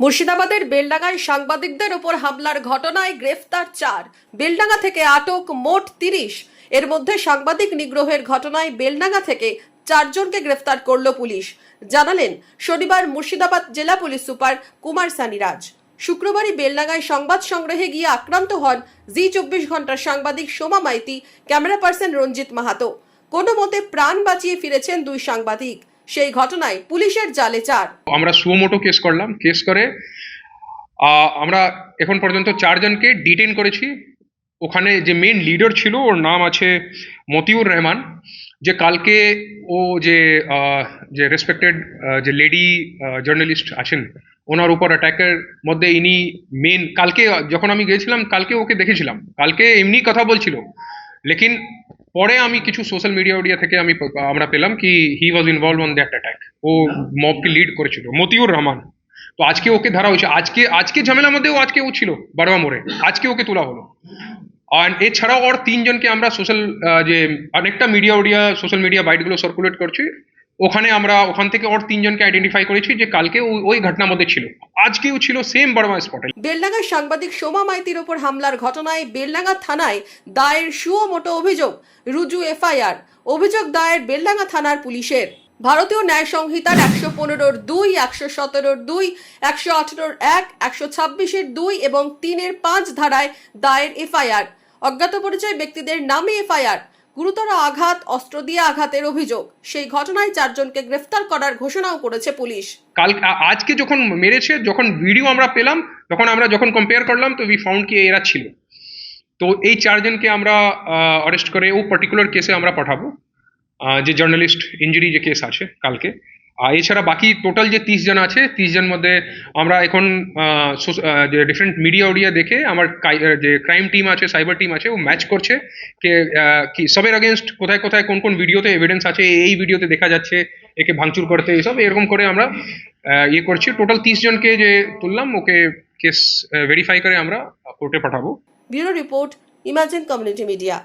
মুর্শিদাবাদের বেলডাঙ্গায় সাংবাদিকদের ওপর হামলার ঘটনায় গ্রেফতার 4। বেলডাঙ্গা থেকে আটক মোট 30। এর মধ্যে সাংবাদিক নিগ্রহের ঘটনায় বেলডাঙ্গা থেকে 4 জনকে গ্রেফতার করল পুলিশ, জানালেন শনিবার মুর্শিদাবাদ জেলা পুলিশ সুপার কুমার সানিরাজ। শুক্রবারই বেলডাঙ্গায় সংবাদ সংগ্রহে গিয়ে আক্রান্ত হন জি24 ঘন্টার সাংবাদিক সোমা মাইতি, ক্যামেরা পার্সন রঞ্জিত মাহাতো। কোনো মতে প্রাণ বাঁচিয়ে ফিরেছেন দুই সাংবাদিক। সেই ঘটনায় পুলিশের জালে 4। আমরা সুমোটো কেস করলাম। কেস করে আমরা এখন পর্যন্ত 4 জনকে ডিটেইন করেছি। ওখানে যে মেইন লিডার ছিল ওর নাম আছে মতিউর রহমান, যে কালকে ও যে রেসপেক্টেড যে লেডি জার্নালিস্ট আছেন ওনার উপর অ্যাটাকের মধ্যে ইনি মেন। কালকে যখন আমি গিয়েছিলাম কালকে ওকে দেখেছিলাম, কালকে এমনি কথা বলছিল, লেকিন পরে আমি কিছু সোশ্যাল মিডিয়া থেকে আমরা পেলাম কি he was involve on that attack. ও মবকে লিড করেছিল, মতিউর রহমান। তো আজকে ওকে ধরা হয়েছে। আজকে ঝামেলার মধ্যে ও ছিল বারোয়া মোড়ে, আজকে ওকে তোলা হলো। আর এছাড়াও আর 3 জনকে আমরা যে অনেকটা সোশ্যাল মিডিয়া বাইটগুলো সার্কুলেট করছি, ওখান থেকে আর 3 জনকে আইডেন্টিফাই করেছি যে কালকে ওই ঘটনার মধ্যে ছিল, আজকেও ছিল সেম বড়মা স্পটে। বেলডাঙ্গার সাংবাদিক সোমা মাইতির ওপর হামলার ঘটনায় বেলডাঙ্গা থানায় দায়ের সুমোটো অভিযোগ, রুজু এফআইআর। অভিযোগ দায়ের বেলডাঙ্গা থানার পুলিশের। ভারতীয় ন্যায় সংহিতার 115(2), 117(2), 118(1), 126(2) এবং 3(5) ধারায় দায়ের এফআইআর। অজ্ঞাত পরিচয় ব্যক্তিদের নামে এফআইআর। গুরুতর আঘাত, অস্ত্র দিয়ে আঘাতের অভিযোগ। সেই ঘটনায় 4 জনকে গ্রেফতার করার ঘোষণাও করেছে পুলিশ। আজকে যখন মেরেছে, যখন ভিডিও আমরা পেলাম, যখন কম্পেয়ার করলাম, তো উই ফাউন্ড কি এরা ছিল। তো এই 4 জনকে আমরা অ্যারেস্ট করে ও পার্টিকুলার কেসে আমরা পাঠাবো, যে জার্নালিস্ট ইনজুরি যে কেস আছে কালকে। এছাড়া বাকি টোটাল যে 30 জন আছে, 30 জন মধ্যে আমরা এখন যে ডিফারেন্ট মিডিয়া দেখে আমার যে ক্রাইম টিম আছে, সাইবার টিম আছে, ও ম্যাচ করছে কি সবের अगेंस्ट কোথায় কোথায় কোন ভিডিওতে এভিডেন্স আছে, এই ভিডিওতে দেখা যাচ্ছে একে ভাঙচুর করতে, এইসব এরকম করে আমরা করছি। টোটাল 30 জনকে যে তুললাম, ওকে কেস ভেরিফাই করে আমরা কোর্টে পাঠাবো। Bureau report, imagine community media.